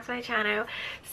back to my channel.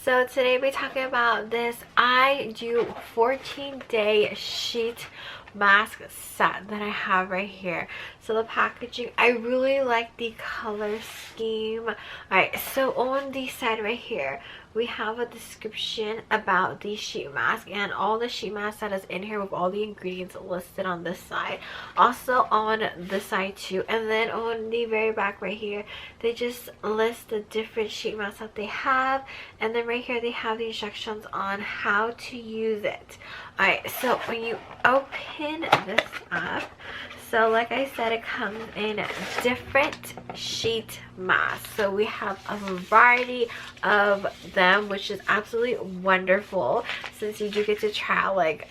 So today we're talking about this I Do 14-day sheet mask set that I have right here. So the packaging, I really like the color scheme. Alright, so on the side right here we have a description about the sheet mask and all the sheet mask that is in here with all the ingredients listed on this side, also on this side too. And then on the very back right here they just list the different sheet masks that they have, and then right here they have the instructions on how to use it. Alright, so when you open this up, so like I said, it comes in different sheet masks. So we have a variety of them, which is absolutely wonderful since you do get to try like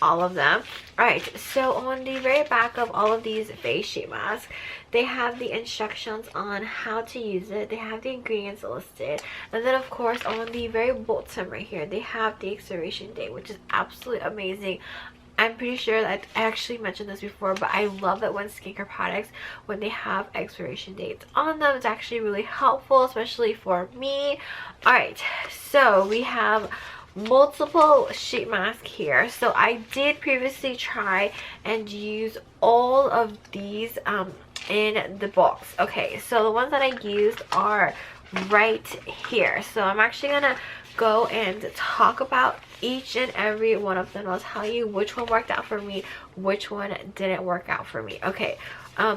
all of them. Alright, so on the very back of all of these face sheet masks, they have the instructions on how to use it. They have the ingredients listed, and then of course on the very bottom right here they have the expiration date, which is absolutely amazing. I'm pretty sure that I actually mentioned this before, but I love that when skincare products, when they have expiration dates on them, it's actually really helpful, especially for me. Alright, so we have multiple sheet masks here. So I did previously try and use all of these in the box. Okay, so the ones that I used are right here. So I'm actually gonna go and talk about each and every one of them. I'll tell you which one worked out for me, which one didn't work out for me. Okay,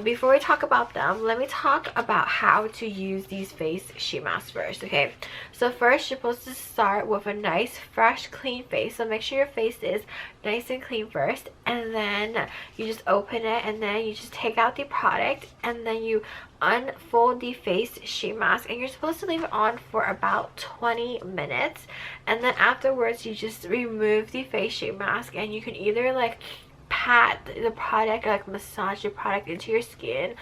before we talk about them, let me talk about how to use these face sheet masks first. Okay, so first you're supposed to start with a nice fresh clean face. So make sure your face is nice and clean first, and then you just open it, and then you just take out the product, and then you unfold the face sheet mask, and you're supposed to leave it on for about 20 minutes, and then afterwards you just remove the face sheet mask, and you can either like pat the product, like massage the product into your skin,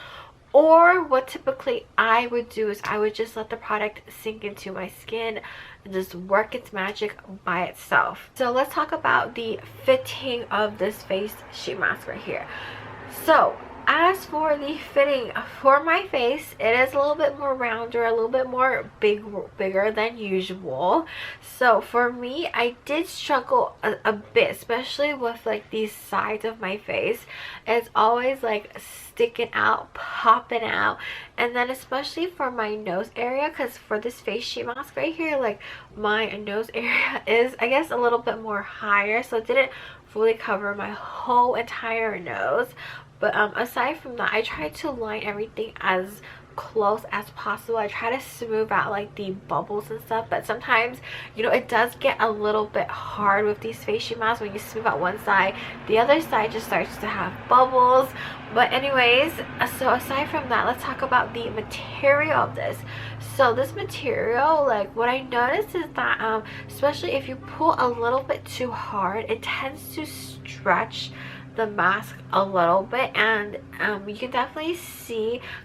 or what typically I would do is I would just let the product sink into my skin and just work its magic by itself. So let's talk about the fitting of this face sheet mask right here. So as for the fitting for my face, it is a little bit more rounder, a little bit more bigger than usual. So for me, I did struggle a bit, especially with like these sides of my face. It's always like sticking out, popping out, and then especially for my nose area, because for this face sheet mask right here, like my nose area is, I guess, a little bit more higher, so it didn't fully cover my whole entire nose. But aside from that, I tried to line everything as close as possible. I try to smooth out like the bubbles and stuff, but sometimes, you know, it does get a little bit hard with these face sheet masks. When you smooth out one side, the other side just starts to have bubbles. But anyways, so aside from that, let's talk about the material of this. So this material, like what I noticed is that especially if you pull a little bit too hard, it tends to stretch the mask a little bit, and you can definitely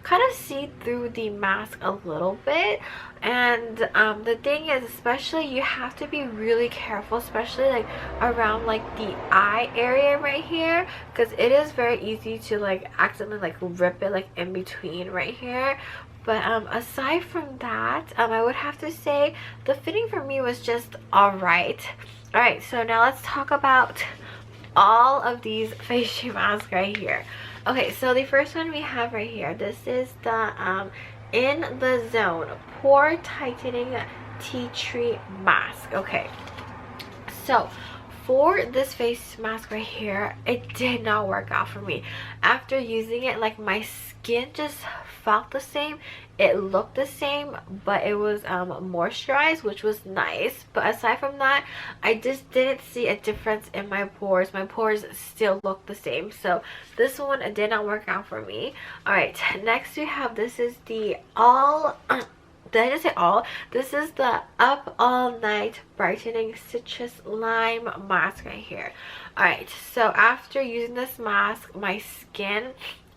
kind of see through the mask a little bit. And the thing is, especially you have to be really careful, especially like around like the eye area right here, because it is very easy to like accidentally like rip it like in between right here. But aside from that, I would have to say the fitting for me was just alright. Alright, so now let's talk about all of these face sheet masks right here. Okay, so the first one we have right here, this is the In the Zone Pore Tightening Tea Tree Mask. Okay, so for this face mask right here, it did not work out for me. After using it, like my skin just felt the same, it looked the same, but it was moisturized, which was nice. But aside from that, I just didn't see a difference in my pores. My pores still look the same, so this one did not work out for me. All right, next we have, this is the did I just say all? This is the Up All Night Brightening Citrus Lime Mask right here. Alright, so after using this mask, my skin,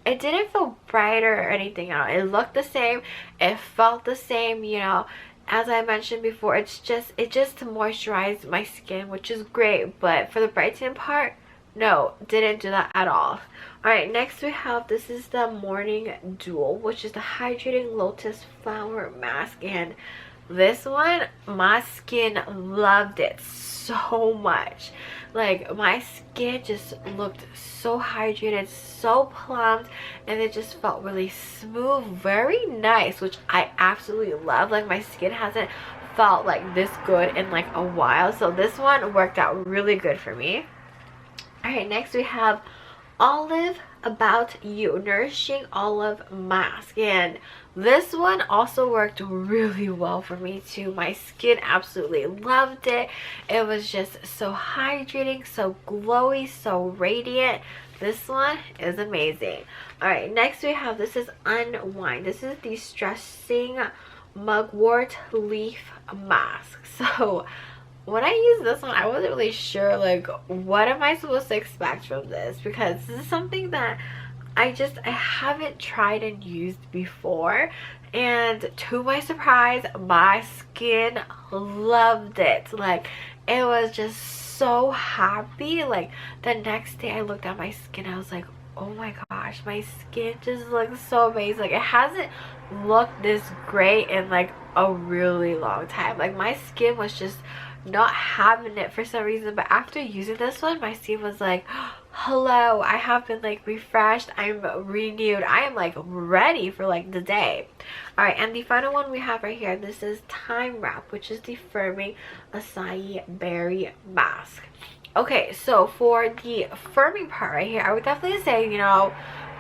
it didn't feel brighter or anything else. It looked the same, it felt the same, you know. As I mentioned before, it just moisturized my skin, which is great, but for the brightening part, no, didn't do that at all. Alright, next we have, this is the Morning Duel, which is the Hydrating Lotus Flower Mask, and this one, my skin loved it so much. Like, my skin just looked so hydrated, so plumped, and it just felt really smooth, very nice, which I absolutely love. Like, my skin hasn't felt like this good in like a while, so this one worked out really good for me. All right, next we have Olive About You Nourishing Olive Mask, and this one also worked really well for me too. My skin absolutely loved it. It was just so hydrating, so glowy, so radiant. This one is amazing. All right, next we have, this is Unwind. This is the Stressing Mugwort Leaf Mask. So when I used this one, I wasn't really sure like what am I supposed to expect from this, because this is something that I haven't tried and used before, and to my surprise, my skin loved it. Like, it was just so happy. Like, the next day I looked at my skin, I was like, oh my gosh, my skin just looks so amazing. Like, it hasn't looked this great in like a really long time. Like, my skin was just not having it for some reason, but after using this one, my skin was like, hello, I have been like refreshed, I'm renewed, I am like ready for like the day. All right, and the final one we have right here, this is Timewrap, which is the firming acai berry mask. Okay, so for the firming part right here, I would definitely say, you know,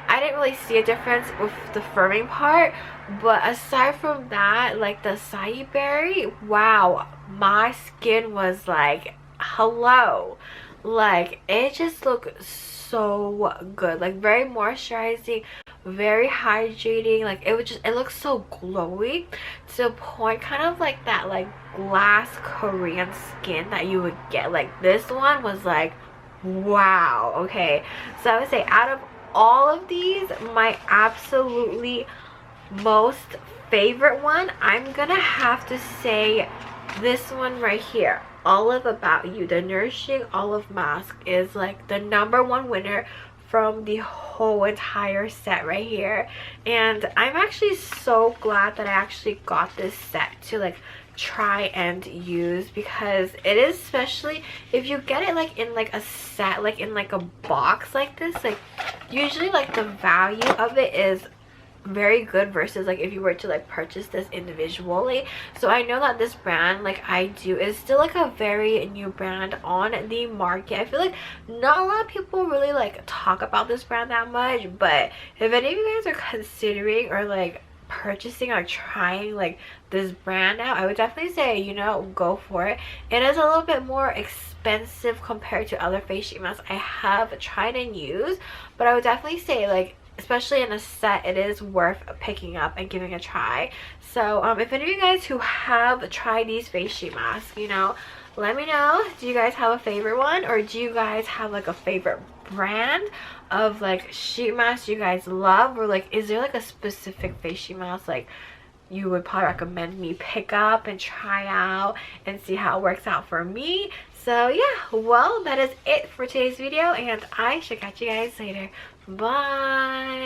I didn't really see a difference with the firming part, but aside from that, like the acai berry, wow, my skin was like, hello. Like, it just looked so good, like very moisturizing, very hydrating. Like, it looks so glowy to the point, kind of like that like glass Korean skin that you would get. Like, this one was like, wow. Okay, so I would say out of all of these, my absolutely most favorite one, I'm gonna have to say this one right here, Olive About You, the Nourishing Olive Mask, is like the #1 winner from the whole entire set right here. And I'm actually so glad that I actually got this set to like try and use, because it is, especially if you get it like in like a set, like in like a box like this, like usually like the value of it is very good versus like if you were to like purchase this individually. So I know that this brand, like I do, is still like a very new brand on the market. I feel like not a lot of people really like talk about this brand that much, but if any of you guys are considering or like purchasing or trying like this brand out, I would definitely say, you know, go for it. It is a little bit more expensive compared to other face sheet masks I have tried and used, but I would definitely say, like, especially in a set, it is worth picking up and giving a try. So if any of you guys who have tried these face sheet masks, you know, let me know. Do you guys have a favorite one, or do you guys have like a favorite brand of like sheet mask you guys love, or like is there like a specific face sheet mask like you would probably recommend me pick up and try out and see how it works out for me? So yeah, well, that is it for today's video, and I should catch you guys later. Bye.